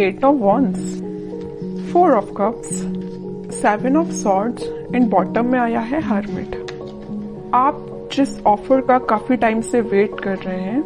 8 of Wands, 4 of Cups, 7 of Swords and bottom में आया है Hermit। आप जिस ऑफर का काफी टाइम से वेट कर रहे हैं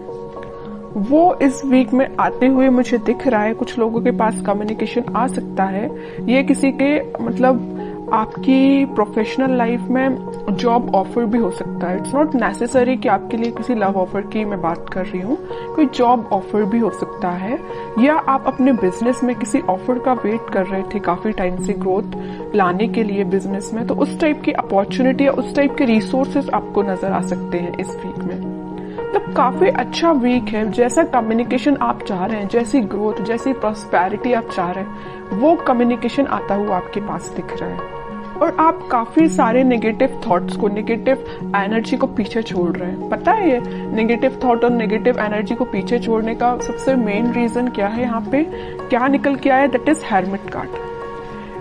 वो इस वीक में आते हुए मुझे दिख रहा है। कुछ लोगों के पास कम्युनिकेशन आ सकता है। ये किसी के मतलब आपकी प्रोफेशनल लाइफ में जॉब ऑफर भी हो सकता है। इट्स नॉट नेसेसरी कि आपके लिए किसी लव ऑफर की मैं बात कर रही हूँ, कोई जॉब ऑफर भी हो सकता है, या आप अपने बिजनेस में किसी ऑफर का वेट कर रहे थे काफी टाइम से ग्रोथ लाने के लिए बिजनेस में, तो उस टाइप की अपॉर्चुनिटी या उस टाइप के रिसोर्सेज आपको नजर आ सकते हैं इस वीक में। मतलब काफी अच्छा वीक है। जैसा कम्युनिकेशन आप चाह रहे हैं, जैसी ग्रोथ, जैसी प्रॉस्पेरिटी आप चाह रहे हैं, वो कम्युनिकेशन आता हुआ आपके पास दिख रहा है। और आप काफी सारे नेगेटिव थॉट्स को, नेगेटिव एनर्जी को पीछे छोड़ रहे हैं। पता है ये नेगेटिव थॉट और नेगेटिव एनर्जी को पीछे छोड़ने का सबसे मेन रीजन क्या है? यहाँ पे क्या निकल के आया? That is hermit card.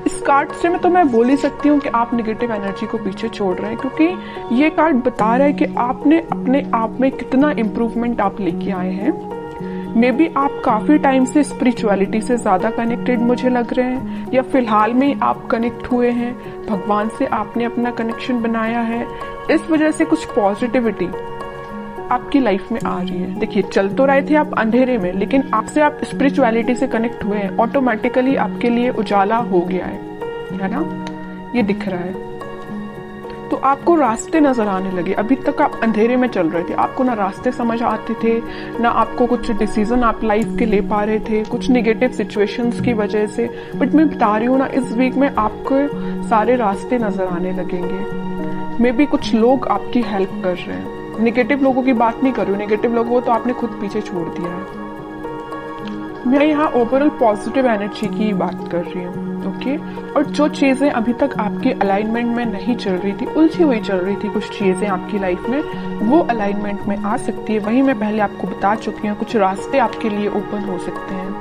इस कार्ड से मैं बोल ही सकती हूँ कि आप नेगेटिव एनर्जी को पीछे छोड़ रहे हैं, क्योंकि ये कार्ड बता रहा है कि आपने अपने आप में कितना इम्प्रूवमेंट आप लेके आए हैं। मे बी आप काफी टाइम से स्पिरिचुअलिटी से ज्यादा कनेक्टेड मुझे लग रहे हैं, या फिलहाल में आप कनेक्ट हुए हैं, भगवान से आपने अपना कनेक्शन बनाया है। इस वजह से कुछ पॉजिटिविटी आपकी लाइफ में आ रही है। देखिए, चल तो रहे थे आप अंधेरे में, लेकिन आपसे आप स्पिरिचुअलिटी से कनेक्ट हुए हैं, ऑटोमेटिकली आपके लिए उजाला हो गया है ना? ये दिख रहा है। तो आपको रास्ते नजर आने लगे। अभी तक आप अंधेरे में चल रहे थे, आपको ना रास्ते समझ आते थे, ना आपको कुछ डिसीजन आप लाइफ के ले पा रहे थे, कुछ नेगेटिव सिचुएशंस की वजह से। बट मैं बता रही हूँ ना, इस वीक में आपको सारे रास्ते नजर आने लगेंगे। मे बी कुछ लोग आपकी हेल्प कर रहे हैं। नेगेटिव लोगों की बात नहीं कर रही हूँ, नेगेटिव लोगों को तो आपने खुद पीछे छोड़ दिया है। मैं यहाँ ओवरऑल पॉजिटिव एनर्जी की बात कर रही हूँ, ओके? और जो चीजें अभी तक आपकी अलाइनमेंट में नहीं चल रही थी, उलझी हुई चल रही थी कुछ चीजें आपकी लाइफ में, वो अलाइनमेंट में आ सकती है। वही मैं पहले आपको बता चुकी हूँ। कुछ रास्ते आपके लिए ओपन हो सकते हैं,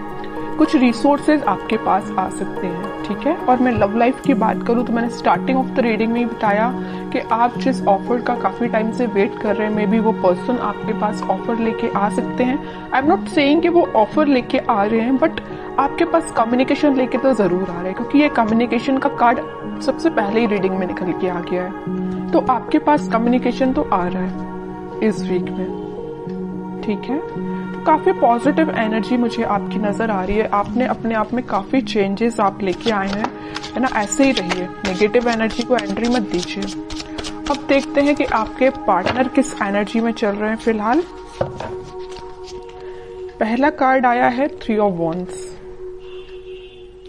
कुछ रिसोर्सेज आपके पास आ सकते हैं, ठीक है? और मैं लव लाइफ की बात करूँ तो मैंने स्टार्टिंग ऑफ द रीडिंग में ही बताया कि आप जिस ऑफर का काफी टाइम से वेट कर रहे हैं, मे बी वो पर्सन आपके पास ऑफर लेके आ सकते हैं। आई एम नॉट सेइंग कि वो ऑफर लेके आ रहे हैं, बट आपके पास कम्युनिकेशन लेके तो जरूर आ रहे हैं, क्योंकि ये कम्युनिकेशन का कार्ड सबसे पहले ही रीडिंग में निकल के आ गया है। तो आपके पास कम्युनिकेशन तो आ रहा है इस वीक में, ठीक है? काफी पॉजिटिव एनर्जी मुझे आपकी नजर आ रही है। आपने अपने आप में काफी चेंजेस आप लेके आए हैं, है ना? ऐसे ही रहिए, नेगेटिव एनर्जी को एंट्री मत दीजिए। अब देखते हैं कि आपके पार्टनर किस एनर्जी में चल रहे हैं फिलहाल। पहला कार्ड आया है 3 ऑफ वॉन्ड्स।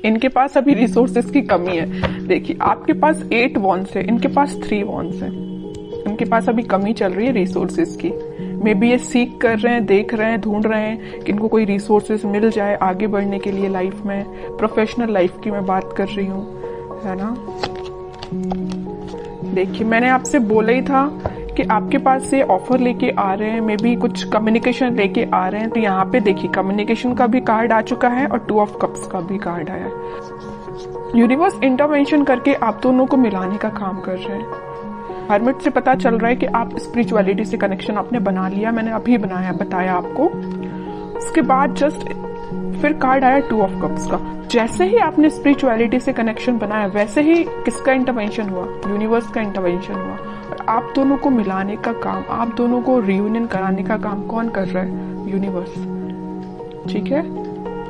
इनके पास अभी रिसोर्सेज की कमी है। देखिए, आपके पास 8 वॉन्ड्स है, इनके पास 3 वॉन्ड्स है। इनके पास अभी कमी चल रही है रिसोर्सेज की। मे बी ये सीख कर रहे हैं, देख रहे हैं, ढूंढ रहे हैं कि इनको कोई रिसोर्सेज मिल जाए आगे बढ़ने के लिए लाइफ में। प्रोफेशनल लाइफ की मैं बात कर रही हूँ, है ना? देखिए, मैंने आपसे बोला ही था कि आपके पास से ऑफर लेके आ रहे हैं, मे बी कुछ कम्युनिकेशन लेके आ रहे हैं। तो यहाँ पे देखिए, कम्युनिकेशन का भी कार्ड आ चुका है और 2 ऑफ कप्स का भी कार्ड आया है। यूनिवर्स इंटरवेंशन करके आप दोनों को मिलाने का काम कर रहे हैं। हर्मिट से पता चल रहा है कि आप स्पिरिचुअलिटी से कनेक्शन आपने बना लिया। मैंने अभी बताया आपको। उसके बाद जस्ट फिर कार्ड आया 2 ऑफ कप्स का। जैसे ही आपने स्पिरिचुअलिटी से कनेक्शन बनाया, वैसे ही किसका इंटरवेंशन हुआ? यूनिवर्स का इंटरवेंशन हुआ। और आप दोनों को मिलाने का काम, आप दोनों को रियूनियन कराने का काम कौन कर रहा है? यूनिवर्स, ठीक है?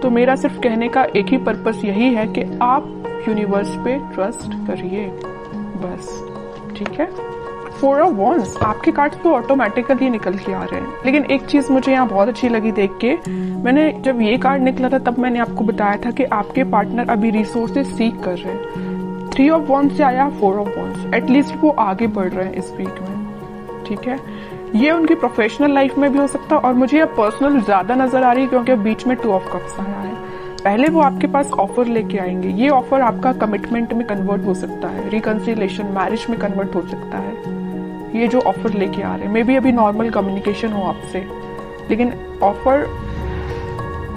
तो मेरा सिर्फ कहने का एक ही पर्पस यही है कि आप यूनिवर्स पे ट्रस्ट करिए, बस, ठीक है? 4 ऑफ वॉन्ड्स, आपके कार्ड्स तो ऑटोमेटिकली निकल के आ रहे हैं। लेकिन एक चीज मुझे यहाँ बहुत अच्छी लगी देख के। मैंने जब ये कार्ड निकला था तब मैंने आपको बताया था कि आपके पार्टनर अभी रिसोर्सेज सीख कर रहे हैं। 3 ऑफ वॉन्ड्स से आया 4 ऑफ वॉन्ड्स। एटलीस्ट वो आगे बढ़ रहे हैं इस वीक में, ठीक है? ये उनकी प्रोफेशनल लाइफ में भी हो सकता है, और मुझे अब पर्सनल ज्यादा नजर आ रही है क्योंकि बीच में 2 ऑफ कप्स आया है। पहले वो आपके पास ऑफर लेके आएंगे। ये ऑफर आपका कमिटमेंट में कन्वर्ट हो सकता है, रिकंसिलिएशन, मैरिज में कन्वर्ट हो सकता है। ये जो ऑफर लेके आ रहे हैं, मे बी अभी नॉर्मल कम्युनिकेशन हो आपसे, लेकिन ऑफर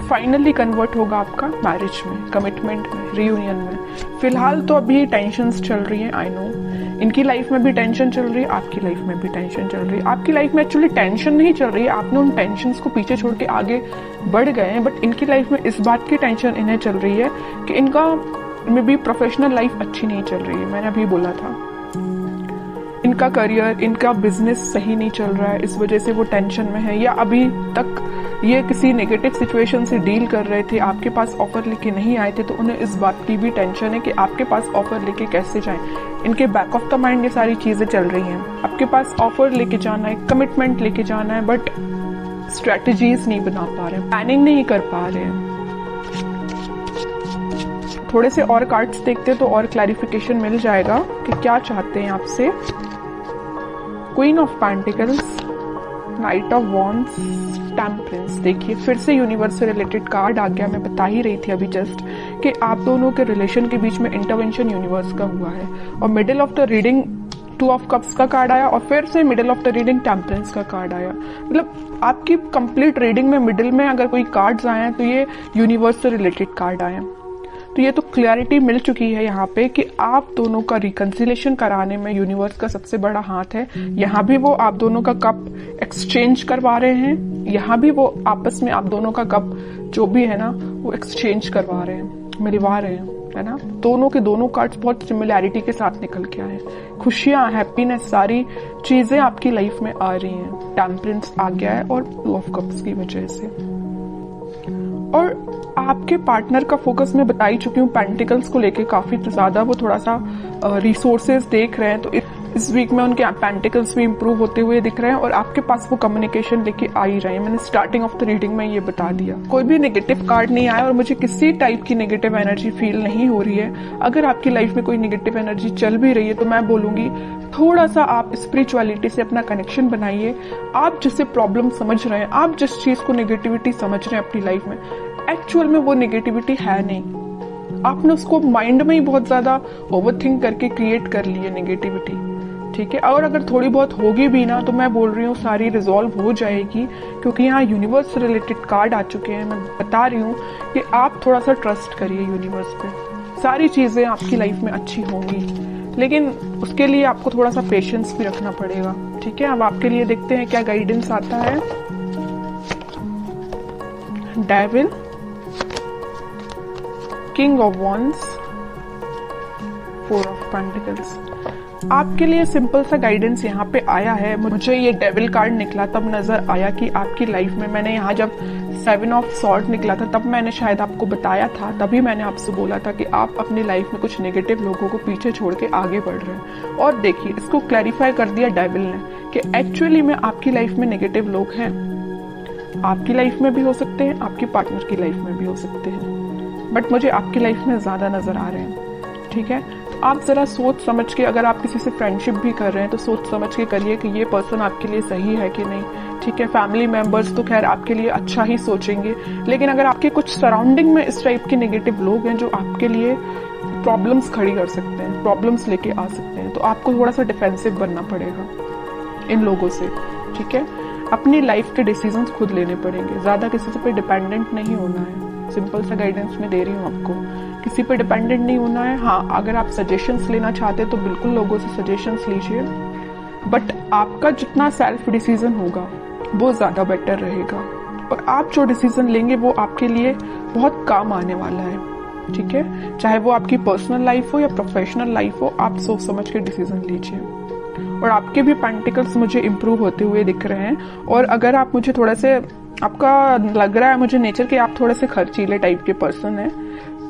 फाइनली कन्वर्ट होगा आपका मैरिज में, कमिटमेंट में, रियूनियन में। फिलहाल तो अभी टेंशन्स चल रही हैं, आई नो, इनकी लाइफ में भी टेंशन चल रही है, आपकी लाइफ में भी टेंशन चल रही है। आपकी लाइफ में एक्चुअली टेंशन नहीं चल रही है, आपने उन टेंशन को पीछे छोड़ के आगे बढ़ गए हैं, बट इनकी लाइफ में इस बात की टेंशन इन्हें चल रही है कि इनका में भी प्रोफेशनल लाइफ अच्छी नहीं चल रही है। मैंने अभी बोला था, इनका करियर, इनका बिजनेस सही नहीं चल रहा है, इस वजह से वो टेंशन में है, या अभी तक ये किसी नेगेटिव सिचुएशन से डील कर रहे थे, आपके पास ऑफर लेके नहीं आए थे, तो उन्हें इस बात की भी टेंशन है कि आपके पास ऑफर लेके कैसे जाएं। इनके बैक ऑफ द माइंड ये सारी चीजें चल रही हैं। आपके पास ऑफर लेके जाना है, कमिटमेंट लेके जाना है, बट स्ट्रेटजीज नहीं बना पा रहे हैं, प्लानिंग नहीं कर पा रहे हैं। थोड़े से और कार्ड्स देखते तो और क्लैरिफिकेशन मिल जाएगा कि क्या चाहते हैं आपसे। Queen of pentacles, night of wands, temperance. देखिए फिर से यूनिवर्स से रिलेटेड कार्ड आ गया। मैं बता ही रही थी अभी जस्ट कि आप दोनों के रिलेशन के बीच में इंटरवेंशन यूनिवर्स का हुआ है। और middle of the reading 2 of cups का कार्ड आया, और फिर से middle of the reading temperance का कार्ड आया। मतलब आपकी कंप्लीट रीडिंग में मिडिल में अगर कोई कार्ड्स आए हैं तो ये यूनिवर्स से रिलेटेड कार्ड आए हैं। तो ये तो क्लैरिटी मिल चुकी है यहाँ पे कि आप दोनों का रिकंसिलेशन कराने में यूनिवर्स का सबसे बड़ा हाथ है। यहाँ भी वो आप दोनों का कप एक्सचेंज करवा रहे हैं, यहाँ भी वो आपस में आप दोनों का कप जो भी है ना वो एक्सचेंज करवा रहे हैं, मिलवा रहे हैं, है ना। दोनों के दोनों कार्ड्स बहुत सिमिलैरिटी के साथ निकल के आए हैं। खुशियां, हैप्पीनेस, सारी चीजें आपकी लाइफ में आ रही हैं। टेम्परेंस आ गया है और 2 ऑफ कप्स की वजह से। और आपके पार्टनर का फोकस मैं बता ही चुकी हूँ, पेंटिकल्स को लेके काफी ज्यादा वो थोड़ा सा रिसोर्सेज देख रहे हैं। तो इस वीक में उनके पेंटिकल्स भी इंप्रूव होते हुए दिख रहे हैं और आपके पास वो कम्युनिकेशन लेके आ ही रहे हैं। मैंने स्टार्टिंग ऑफ द रीडिंग में ये बता दिया। कोई भी नेगेटिव कार्ड नहीं आया और मुझे किसी टाइप की नेगेटिव एनर्जी फील नहीं हो रही है। अगर आपकी लाइफ में कोई नेगेटिव एनर्जी चल भी रही है तो मैं बोलूंगी थोड़ा सा आप स्पिरिचुअलिटी से अपना कनेक्शन बनाइए। आप जिससे प्रॉब्लम समझ रहे हैं, आप जिस चीज को नेगेटिविटी समझ रहे हैं अपनी लाइफ में, एक्चुअल में वो नेगेटिविटी है नहीं। आपने उसको माइंड में ही बहुत ज्यादा ओवरथिंक करके क्रिएट कर ली है नेगेटिविटी, ठीक है। और अगर थोड़ी बहुत होगी भी ना तो मैं बोल रही हूँ सारी रिजॉल्व हो जाएगी, क्योंकि यहाँ यूनिवर्स से रिलेटेड कार्ड आ चुके हैं। मैं बता रही हूँ कि आप थोड़ा सा ट्रस्ट करिए यूनिवर्स पे, सारी चीजें आपकी लाइफ में अच्छी होंगी, लेकिन उसके लिए आपको थोड़ा सा पेशेंस भी रखना पड़ेगा, ठीक है। अब आपके लिए देखते हैं क्या गाइडेंस आता है। Devil, king of wands, 4 of pentacles. आपके लिए सिंपल सा गाइडेंस यहाँ पे आया है। मुझे ये डेविल कार्ड निकला तब नजर आया कि आपकी लाइफ में, मैंने यहाँ जब 7 ऑफ सॉर्ड निकला था तब मैंने शायद आपको बताया था, तभी मैंने आपसे बोला था कि आप अपनी लाइफ में कुछ नेगेटिव लोगों को पीछे छोड़ के आगे बढ़ रहे हैं। और देखिए इसको क्लैरिफाई कर दिया डेविल ने कि एक्चुअली में आपकी लाइफ में नेगेटिव लोग हैं। आपकी लाइफ में भी हो सकते हैं, आपकी पार्टनर की लाइफ में भी हो सकते हैं, बट मुझे आपकी लाइफ में ज्यादा नजर आ रहे हैं, ठीक है। तो आप जरा सोच समझ के, अगर आप किसी से फ्रेंडशिप भी कर रहे हैं तो सोच समझ के करिए कि ये पर्सन आपके लिए सही है कि नहीं, ठीक है। फैमिली मेंबर्स तो खैर आपके लिए अच्छा ही सोचेंगे, लेकिन अगर आपके कुछ सराउंडिंग में इस टाइप के नेगेटिव लोग हैं जो आपके लिए प्रॉब्लम्स खड़ी कर सकते हैं, प्रॉब्लम्स लेके आ सकते हैं, तो आपको थोड़ा सा डिफेंसिव बनना पड़ेगा इन लोगों से, ठीक है। अपनी लाइफ के डिसीजंस खुद लेने पड़ेंगे, ज्यादा किसी पे डिपेंडेंट नहीं होना है। सिंपल सा गाइडेंस मैं दे रही हूँ आपको, किसी पे डिपेंडेंट नहीं होना है। हाँ, अगर आप सजेशंस लेना चाहते हैं तो बिल्कुल लोगों से सजेशंस लीजिए, बट आपका जितना सेल्फ डिसीजन होगा वो ज्यादा बेटर रहेगा, और आप जो डिसीजन लेंगे वो आपके लिए बहुत काम आने वाला है, ठीक है। चाहे वो आपकी पर्सनल लाइफ हो या प्रोफेशनल लाइफ हो, आप सोच समझ के डिसीजन लीजिए। और आपके भी पेंटिकल्स मुझे इम्प्रूव होते हुए दिख रहे हैं। और अगर आप मुझे थोड़ा से, आपका लग रहा है मुझे नेचर के आप थोड़े से खर्चीले टाइप के पर्सन हैं,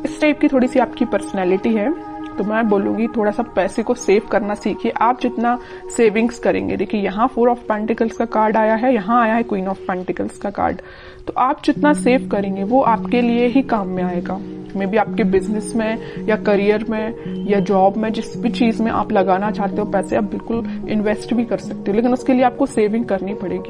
इस टाइप की थोड़ी सी आपकी पर्सनैलिटी है, तो मैं बोलूंगी थोड़ा सा पैसे को सेव करना सीखिए। आप जितना सेविंग्स करेंगे, देखिए यहाँ 4 ऑफ पेंटिकल्स का कार्ड आया है, यहाँ आया है क्वीन ऑफ पेंटिकल्स का कार्ड, तो आप जितना सेव करेंगे वो आपके लिए ही काम में आएगा। मे बी आपके बिजनेस में या करियर में या जॉब में, जिस भी चीज में आप लगाना चाहते हो पैसे, आप बिल्कुल इन्वेस्ट भी कर सकते हो, लेकिन उसके लिए आपको सेविंग करनी पड़ेगी।